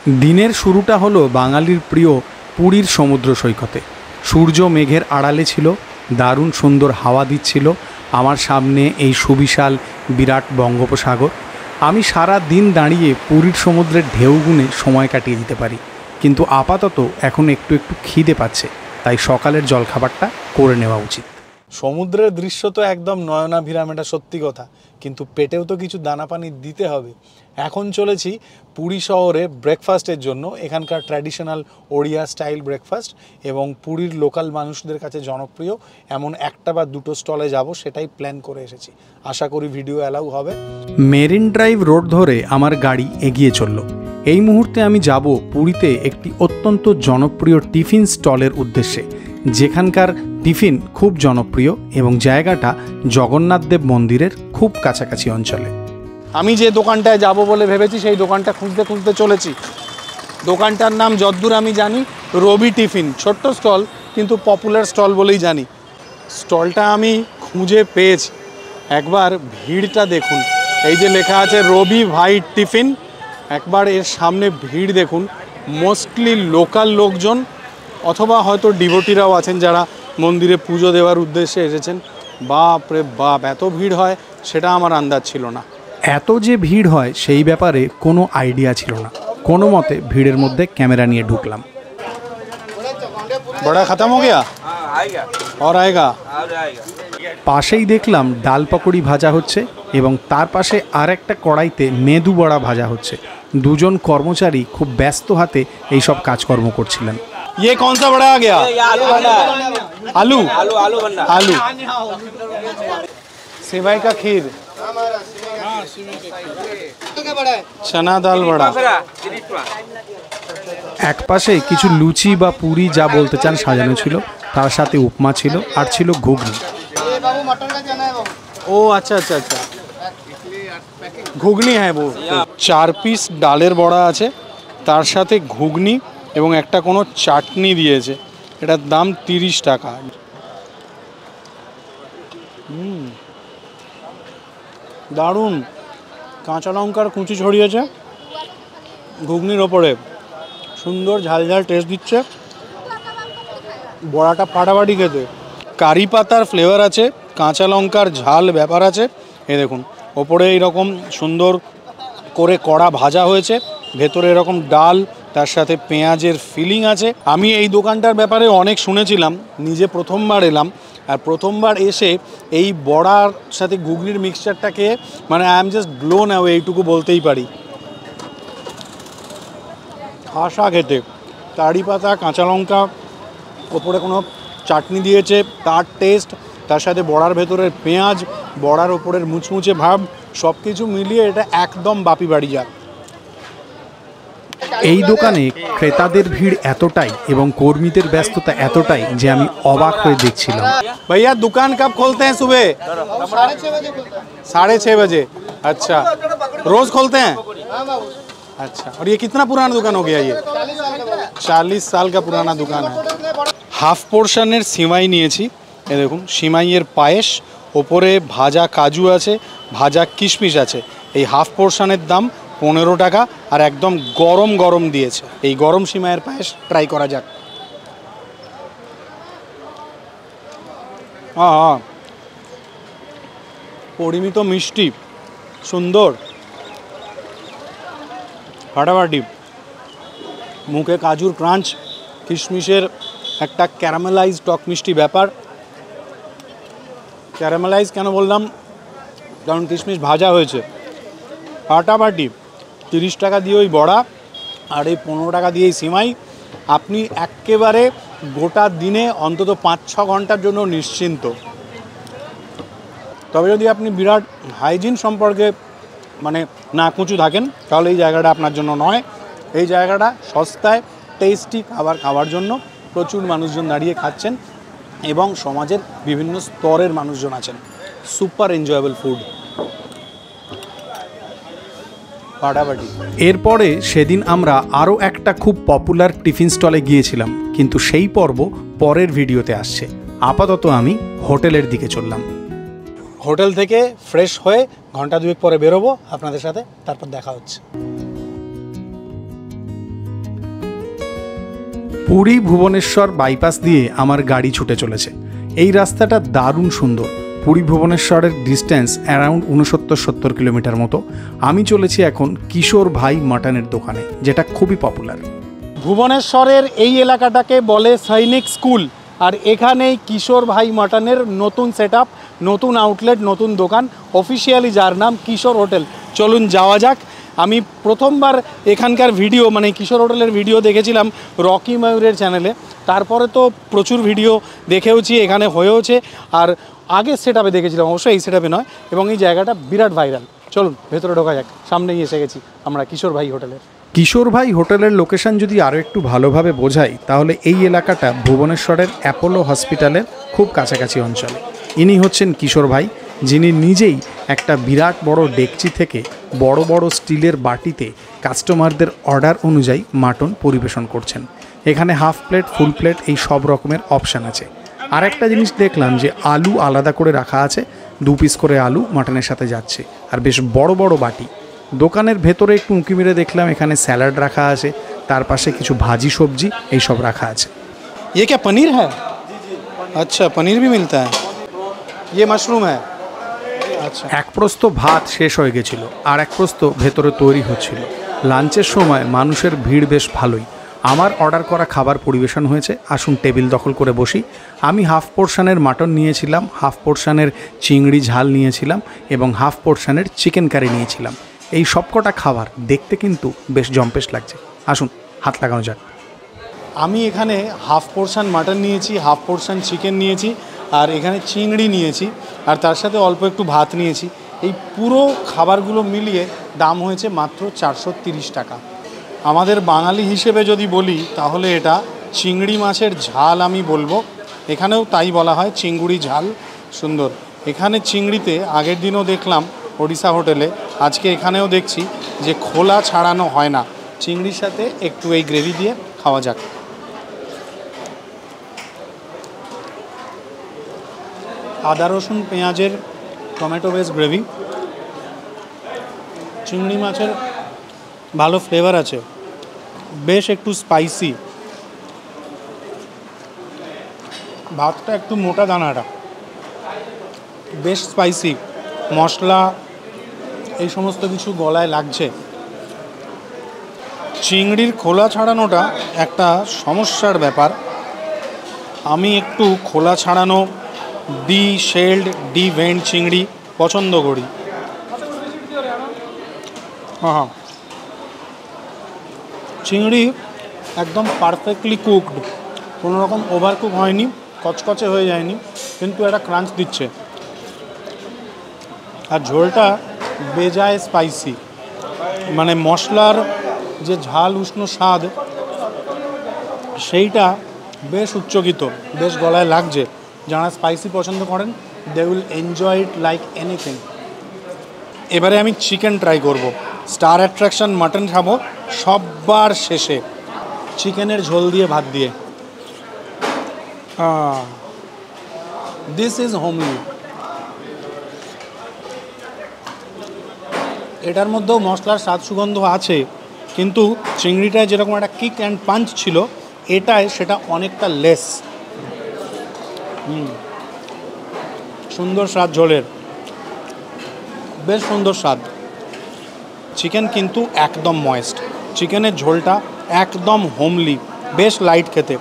দিনের শুরুটা হলো বাঙালির প্রিয় পুরীর সমুদ্র সৈকতে। সূর্য মেঘের আড়ালে ছিল, দারুণ সুন্দর হাওয়া দিচ্ছিল। আমার সামনে এই সুবিশাল বিরাট বঙ্গোপসাগর। আমি সারা দিন দাঁড়িয়ে পুরীর সমুদ্রের ঢেউ গুনে সময় কাটিয়ে দিতে পারি, কিন্তু আপাতত এখন একটু একটু খিদে পাচ্ছে, তাই সকালের জলখাবারটা করে নেওয়া উচিত। সমুদ্রের দৃশ্য তো একদম নয়নাভিরাম, এটা সত্যি কথা, কিন্তু পেটেও তো কিছু দানা পানি দিতে হবে। এখন চলেছি পুরী শহরে ব্রেকফাস্টের জন্য। এখানকার ট্র্যাডিশনাল ওড়িয়া স্টাইল ব্রেকফাস্ট এবং পুরীর লোকাল মানুষদের কাছে জনপ্রিয় এমন একটা বা দুটো স্টলে যাব, সেটাই প্ল্যান করে এসেছি। আশা করি ভিডিও অ্যালাউ হবে। মেরিন ড্রাইভ রোড ধরে আমার গাড়ি এগিয়ে চলল। এই মুহূর্তে আমি যাব পুরীতে একটি অত্যন্ত জনপ্রিয় টিফিন স্টলের উদ্দেশ্যে, যেখানকার টিফিন খুব জনপ্রিয় এবং জায়গাটা জগন্নাথদেব মন্দিরের খুব কাছাকাছি অঞ্চলে। আমি যে দোকানটায় যাব বলে ভেবেছি সেই দোকানটা খুঁজতে খুঁজতে চলেছি। দোকানটার নাম যদ্দূর আমি জানি রবি টিফিন। ছোট্ট স্টল, কিন্তু পপুলার স্টল বলেই জানি। স্টলটা আমি খুঁজে পেয়েছি। একবার ভিড়টা দেখুন, এই যে লেখা আছে রবি ভাই টিফিন, একবার এর সামনে ভিড় দেখুন। মোস্টলি লোকাল লোকজন অথবা হয়তো ডিভোটিরাও আছেন যারা মন্দিরে পুজো দেওয়ার উদ্দেশ্যে এসেছেন। বাপ রে বাপ, এত ভিড় হয় সেটা আমার আন্দাজ ছিল না। এত যে ভিড় হয় সেই ব্যাপারে কোনো আইডিয়া ছিল না। কোনো মতে ভিড়ের মধ্যে ক্যামেরা নিয়ে ঢুকলাম। বড়া খতম হয়ে গেয়া আর আয়েগা। পাশেই দেখলাম ডাল পকোড়ি ভাজা হচ্ছে এবং তার পাশে আর একটা কড়াইতে মেদু বড়া ভাজা হচ্ছে। দুজন কর্মচারী খুব ব্যস্ত হাতে এইসব কাজকর্ম করছিলেন। ये कौन सा बड़ा आ गया? आलू आलू सेवई का खीर, चना दाल बड़ा। এক পাশে কিছু লুচি বা পুরি যা বলতে চান সাজানো ছিল, তার সাথে উপমা ছিল আর ছিল ঘুগনি। ও আচ্ছা আচ্ছা আচ্ছা, ঘুগনি হ্যাঁ। 4 পিস ডালের বড়া আছে, তার সাথে ঘুগনি এবং একটা কোনো চাটনি দিয়েছে। এটার দাম 30 টাকা। দারুণ, কাঁচা লঙ্কার কুচি ছড়িয়েছে ঘুগনির ওপরে, সুন্দর ঝাল ঝাল টেস্ট দিচ্ছে। বড়াটা ফাটাফাটি খেতে, কারি পাতার ফ্লেভার আছে, কাঁচা লঙ্কার ঝাল ব্যাপার আছে। এ দেখুন ওপরে এইরকম সুন্দর করে কড়া ভাজা হয়েছে, ভেতরে এরকম ডাল, তার সাথে পেঁয়াজের ফিলিং আছে। আমি এই দোকানটার ব্যাপারে অনেক শুনেছিলাম, নিজে প্রথমবার এলাম। আর প্রথমবার এসে এই বড়ার সাথে ঘুগনির মিক্সচারটাকে মানে I am just blown away, এইটুকু বলতেই পারি। খাসা খেতে, কারি পাতা, কাঁচা লঙ্কা, ওপরে কোনো চাটনি দিয়েছে, তার টেস্ট, তার সাথে বড়ার ভেতরের পেঁয়াজ, বড়ার ওপরের মুচমুচে ভাব, সব কিছু মিলিয়ে এটা একদম বাপি বাড়ি যা। এই দোকানে ক্রেতাদের ভিড় এতটাই এবং কর্মীদের ব্যস্ততা এতটাই যে আমি অবাক হয়ে দেখছিলাম। भैया दुकान कब खोलते हैं? सुबह 6:30 बजे। अच्छा, रोज खोलते हैं? अच्छा, और ये कितना पुराना दुकान हो गया? ये 40 साल का पुराना दुकान है। हाफ पोर्शনের সিমাই নিয়েছি। এ দেখুন সিমাইয়ের পায়েস, ওপরে ভাজা কাজু আছে, ভাজা কিশমিশ আছে। এই হাফ পোর্শনের দাম 15 টাকা আর একদম গরম গরম দিয়েছে। এই গরম সিমাইয়ের পায়েস ট্রাই করা যাক। হ্যাঁ, পরিমিত মিষ্টি, সুন্দর, ফাটাফাটি। মুখে কাজুর ক্রাঞ্চ, কিশমিশের একটা ক্যারামেলাইজ টক মিষ্টি ব্যাপার। ক্যারামেলাইজ কেন বললাম? কারণ কিশমিশ ভাজা হয়েছে। ফাটাফাটি। 30 টাকা দিয়ে ওই বড়া আর এই 15 টাকা দিয়ে এই সিমাই, আপনি একেবারে গোটা দিনে অন্তত 5-6 ঘন্টার জন্য নিশ্চিন্ত। তবে যদি আপনি বিরাট হাইজিন সম্পর্কে মানে না কুঁচু থাকেন, তাহলে এই জায়গাটা আপনার জন্য নয়। এই জায়গাটা সস্তায় টেস্টি খাবার খাওয়ার জন্য। প্রচুর মানুষজন দাঁড়িয়ে খাচ্ছেন এবং সমাজের বিভিন্ন স্তরের মানুষজন আছেন। সুপার এনজয়েবল ফুড, ফাটাফাটি। এরপরে সেদিন আমরা আরও একটা খুব পপুলার টিফিন স্টলে গিয়েছিলাম, কিন্তু সেই পর্ব পরের ভিডিওতে আসছে। আপাতত আমি হোটেলের দিকে চললাম। হোটেল থেকে ফ্রেশ হয়ে ঘন্টা 2 পরে বেরোবো আপনাদের সাথে, তারপর দেখা হচ্ছে। পুরী ভুবনেশ্বর বাইপাস দিয়ে আমার গাড়ি ছুটে চলেছে। এই রাস্তাটা দারুণ সুন্দর। পুরী ভুবনেশ্বরের ডিস্টেন্স অ্যারাউন্ড 69-70 কিলোমিটার মতো। আমি চলেছি এখন কিশোর ভাই মাটনের দোকানে, যেটা খুবই পপুলার। ভুবনেশ্বরের এই এলাকাটাকে বলে সৈনিক স্কুল, আর এখানেই কিশোর ভাই মাটনের নতুন সেটআপ, নতুন আউটলেট, নতুন দোকান, অফিসিয়ালি যার নাম কিশোর হোটেল। চলুন যাওয়া যাক। আমি প্রথমবার এখানকার ভিডিও মানে কিশোর হোটেলের ভিডিও দেখেছিলাম রকি ময়ূরের চ্যানেলে, তারপরে তো প্রচুর ভিডিও দেখেওছি, এখানে হয়েওছে, আর আগে সেটআপে দেখেছিলাম, অবশ্যই এই সেটআপে নয়, এবং এই জায়গাটা বিরাট ভাইরাল। চলুন ভেতরে ঢোকা যাক। সামনেই এসে গেছি আমরা কিশোর ভাই হোটেলের। কিশোর ভাই হোটেলের লোকেশন যদি আরও একটু ভালোভাবে বোঝাই, তাহলে এই এলাকাটা ভুবনেশ্বরের অ্যাপোলো হসপিটালের খুব কাছাকাছি অঞ্চলে। ইনি হচ্ছেন কিশোর ভাই, যিনি নিজেই একটা বিরাট বড় ডেকচি থেকে বড় বড় স্টিলের বাটিতে কাস্টমারদের অর্ডার অনুযায়ী মাটন পরিবেশন করছেন। এখানে হাফ প্লেট, ফুল প্লেট এই সব রকমের অপশান আছে। আর একটা জিনিস দেখলাম যে আলু আলাদা করে রাখা আছে, 2 পিস করে আলু মাটনের সাথে যাচ্ছে, আর বেশ বড় বড় বাটি। দোকানের ভেতরে একটু উঁকি মেরে দেখলাম এখানে স্যালাড রাখা আছে, তার পাশে কিছু ভাজি সবজি এইসব রাখা আছে। ये क्या पनीर है? अच्छा, पनीर भी मिलता है। ये मशरूम है। আচ্ছা, এক প্রস্ত ভাত শেষ হয়ে গেছিল, আর এক প্রস্ত ভেতরে তৈরি হচ্ছিল। লাঞ্চের সময় মানুষের ভিড় বেশ ভালোই। আমার অর্ডার করা খাবার পরিবেশন হয়েছে। আসুন টেবিল দখল করে বসি। আমি হাফ পোর্শনের মাটন নিয়েছিলাম, হাফ পোর্শনের চিংড়ি ঝাল নিয়েছিলাম, এবং হাফ পোর্শনের চিকেন কারি নিয়েছিলাম। এই সবকটা খাবার দেখতে কিন্তু বেশ জম্পেশ লাগছে। আসুন হাত লাগানো যাক। আমি এখানে হাফ পোর্শন মাটন নিয়েছি, হাফ পোর্শন চিকেন নিয়েছি, আর এখানে চিংড়ি নিয়েছি, আর তার সাথে অল্প একটু ভাত নিয়েছি। এই পুরো খাবারগুলো মিলিয়ে দাম হয়েছে মাত্র 430 টাকা। আমাদের বাঙালি হিসেবে যদি বলি তাহলে এটা চিংড়ি মাছের ঝাল আমি বলবো। এখানেও তাই বলা হয়, চিংড়ি ঝাল। সুন্দর। এখানে চিংড়িতে আগের দিনও দেখলাম ওড়িশা হোটেলে, আজকে এখানেও দেখছি যে খোলা ছাড়ানো হয় না। চিংড়ির সাথে একটু এই গ্রেভি দিয়ে খাওয়া যাক। আদা রসুন পেঁয়াজের টমেটো বেস গ্রেভি, চিংড়ি মাছের ভালো ফ্লেভার আছে, বেশ একটু স্পাইসি। ভাতটা একটু মোটা দানাটা, বেশ স্পাইসি, মশলা এই সমস্ত কিছু গলায় লাগছে। চিংড়ির খোলা ছাড়ানোটা একটা সমস্যার ব্যাপার। আমি একটু খোলা ছাড়ানো ডি শেল্ড, ডি ভেন্ট চিংড়ি পছন্দ করি। হ্যাঁ, চিংড়ি একদম পারফেক্টলি কুকড, কোনো রকম ওভার কুক হয়নি, কচকচে হয়ে যায়নি, কিন্তু একটা ক্রাঞ্চ দিচ্ছে। আর ঝোলটা বেজায় স্পাইসি, মানে মশলার যে ঝাল উষ্ণ স্বাদ সেইটা বেশ উচ্চকিত, বেশ গলায় লাগছে। যারা স্পাইসি পছন্দ করেন they will enjoy it like anything. এবারে আমি চিকেন ট্রাই করব। স্টার অ্যাট্রাকশন মাটন খাবো সববার শেষে, চিকেনের ঝোল দিয়ে ভাত দিয়ে। This is homely. এটার মধ্যেও মশলার স্বাদ সুগন্ধ আছে, কিন্তু চিংড়িটায় যেরকম একটা কিক অ্যান্ড পাঞ্চ ছিল, এটায় সেটা অনেকটা লেস। সুন্দর স্বাদ ঝোলের, বেশ সুন্দর স্বাদ। চিকেন কিন্তু একদম ময়েস্ট, চিকেনের ঝোলটা একদম হোমলি, বেশ লাইট খেতে।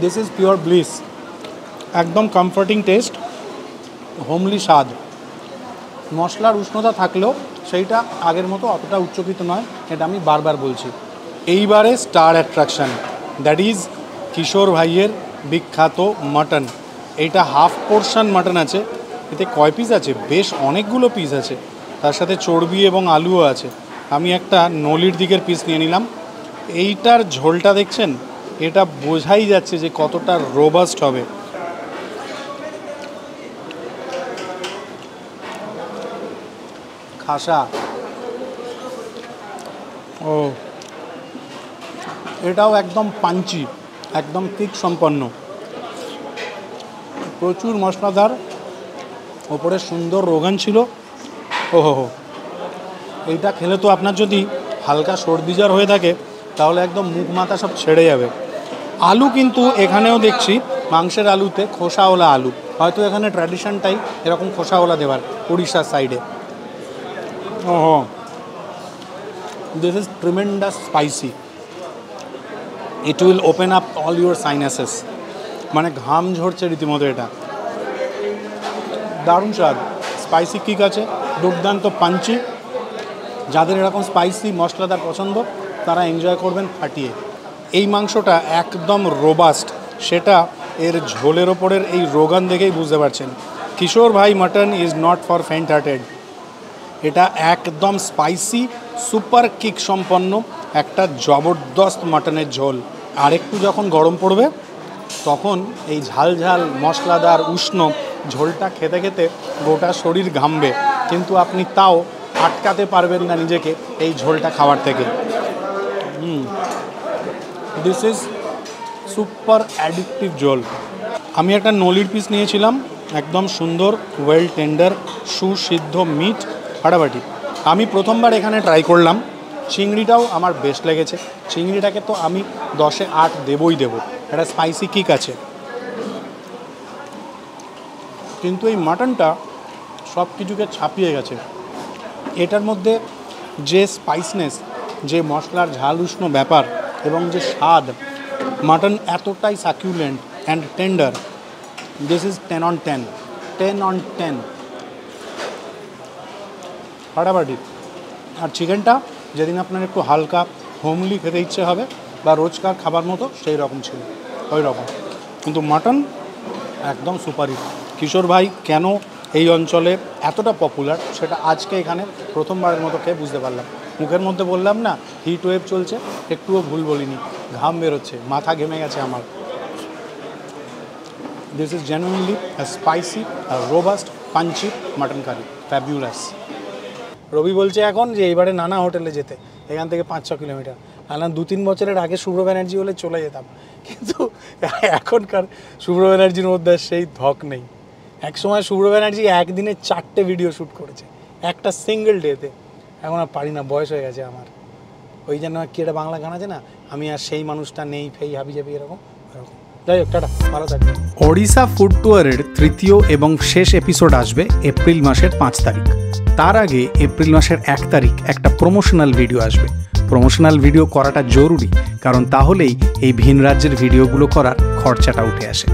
দিস ইজ পিওর ব্লিস, একদম কমফর্টিং টেস্ট, হোমলি স্বাদ। মশলার উষ্ণতা থাকলেও সেইটা আগের মতো অতটা উচ্চকিত নয়, এটা আমি বারবার বলছি। এইবারে স্টার অ্যাট্রাকশান, দ্যাট ইজ কিশোর ভাইয়ের বিখ্যাত মাটন। এইটা হাফ পোর্শন মাটন আছে। এতে কয় পিস আছে? বেশ অনেকগুলো পিস আছে, তার সাথে চর্বি এবং আলুও আছে। আমি একটা নলির দিকের পিস নিয়ে নিলাম। এইটার ঝোলটা দেখছেন, এটা বোঝাই যাচ্ছে যে কতটা রোবাস্ট হবে। খাসা। ও, এটাও একদম পাঞ্চি, একদম কিক সম্পন্ন, প্রচুর মশলাদার, ওপরে সুন্দর রোগান ছিল। ওহো, এইটা খেলে তো আপনার যদি হালকা সর্দি জ্বর হয়ে থাকে তাহলে একদম মুখ মাথা সব ছেড়ে যাবে। আলু কিন্তু এখানেও দেখছি মাংসের আলুতে খোসাওয়ালা আলু, হয়তো এখানে ট্র্যাডিশনটাই এরকম খোসাওয়ালা দেওয়ার উড়িষ্যার সাইডে। Oh, this is tremendous spicy, it will open up all your sinuses. মানে ঘাম ঝরছে রীতিমতো, এটা দারুণ স্বাদ, স্পাইসি কিক আছে, দুর্দান্ত পাঞ্চি। যাদের এরকম স্পাইসি মশলাদার পছন্দ তারা এনজয় করবেন ফাটিয়ে। এই মাংসটা একদম রোবাস্ট, সেটা এর ঝোলের ওপরের এই রোগান দেখেই বুঝতে পারছেন। কিশোর ভাই mutton is not for faint hearted. এটা একদম স্পাইসি সুপার কিক সম্পন্ন একটা জবরদস্ত মাটনের ঝোল। আর একটু যখন গরম পড়বে তখন এই ঝাল ঝাল মশলাদার উষ্ণ ঝোলটা খেতে খেতে গোটা শরীর ঘামবে, কিন্তু আপনি তাও আটকাতে পারবেন না নিজেকে এই ঝোলটা খাওয়ার থেকে। দিস ইজ সুপার অ্যাডিকটিভ ঝোল। আমি একটা নলির পিস নিয়েছিলাম, একদম সুন্দর ওয়েল টেন্ডার সুসিদ্ধ মিট ফাটাফাটি। আমি প্রথমবার এখানে ট্রাই করলাম, চিংড়িটাও আমার বেস্ট লেগেছে। চিংড়িটাকে তো আমি 10-এ 8 দেবই দেবো, একটা স্পাইসি কিক আছে। কিন্তু এই মাটনটা সব কিছুকে ছাপিয়ে গেছে। এটার মধ্যে যে স্পাইসনেস, যে মশলার ঝাল উষ্ণ ব্যাপার এবং যে স্বাদ, মাটন এতটাই succulent and tender. This is 10 on 10, 10 on 10 ফাটাফাটি। আর চিকেনটা যেদিন আপনার একটু হালকা হোমলি খেতে ইচ্ছে হবে বা রোজকার খাবার মতো সেই রকম ছিল, ওই রকম। কিন্তু মাটন একদম সুপারহিট। কিশোর ভাই কেন এই অঞ্চলে এতটা পপুলার সেটা আজকে এখানে প্রথমবারের মতো খেয়ে বুঝতে পারলাম। মুখের মধ্যে বললাম না হিট ওয়েভ চলছে, একটুও ভুল বলিনি, ঘাম বেরোচ্ছে, মাথা ঘেমে গেছে আমার। This is genuinely a spicy আর robust punchy mutton curry, fabulous. Rabi বলছে এখন যে এইবারে নানা হোটেলে যেতে, এখান থেকে 5-6 কিলোমিটার। আলাম 2-3 বছরের আগে শুভ্র ব্যানার্জি হলে চলে যেতাম, কিন্তু এখনকার শুভ্র ব্যানার্জির মধ্যে সেই ধক নেই। একসময় শুভ্র ব্যানার্জি একদিনে 4টে ভিডিও শ্যুট করেছে, একটা সিঙ্গেল ডেতে। এখন আর পারি না, বয়স হয়ে গেছে আমার। ওই জন্য কি একটা বাংলা গান আছে না, আমি আর সেই মানুষটা নেই, ফেই হাবি যাবি, এরকম এরকম। যাই হোক, টাটা, ভালো থাকবে। ওড়িশা ফুড ট্যুরের তৃতীয় এবং শেষ এপিসোড আসবে এপ্রিল মাসের 5 তারিখ। তার আগে এপ্রিল মাসের 1 তারিখ একটা প্রমোশনাল ভিডিও আসবে। প্রমোশনাল ভিডিও করাটা জরুরি, কারণ তাহলেই এই ভিন রাজ্যের ভিডিওগুলো করার খরচাটা উঠে আসে।